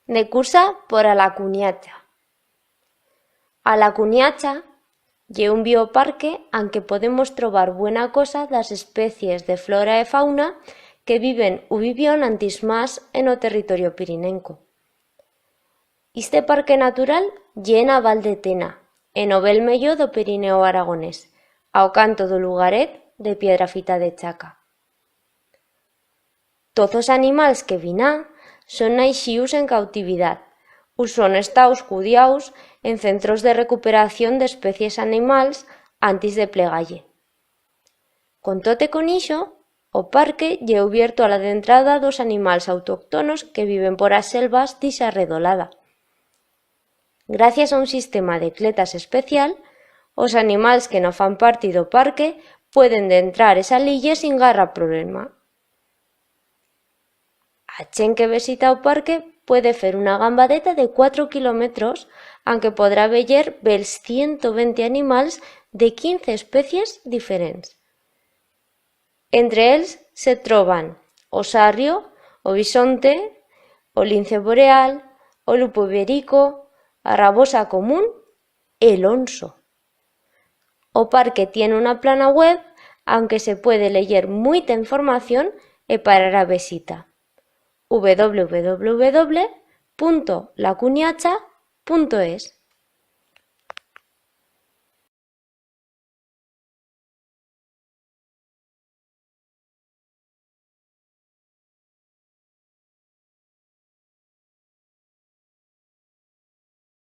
de cursa por Alacuniacha. Alacuniacha ye un bioparque en que podemos trobar buena cosa das especies de flora e fauna que viven u vivión antis más en o territorio pirinenco. Este parque natural ye na Val de Tena, en o bel mello do Pirineo aragonés, ao canto do lugaret de Piedrafita de Chaca. Toz os animals que viná son naixíus en cautividad u son estaus cudiaus en centros de recuperación d'especies animals antis de plegalle. Con tote con ixo, o parque ye ubierto a la dentrada dos animals autóctonos que viven por as selvas d'ixa redolada. Gracias a un sistema de cletas especial, os animals que no fan parti do parque pueden d'entrar e salille sin garra problema. A chen que visita o parque puede fer una gambadeta de 4 kilómetros aunque podrá veyer bels 120 animals de 15 especies diferents. Entre els se troban o sarrio, o bisonte, o lince boreal, o lupo ibérico, a rabosa común e el onso. O parque tiene una plana web aunque se puede leyer muita información e parar a visita. www.lacuniacha.es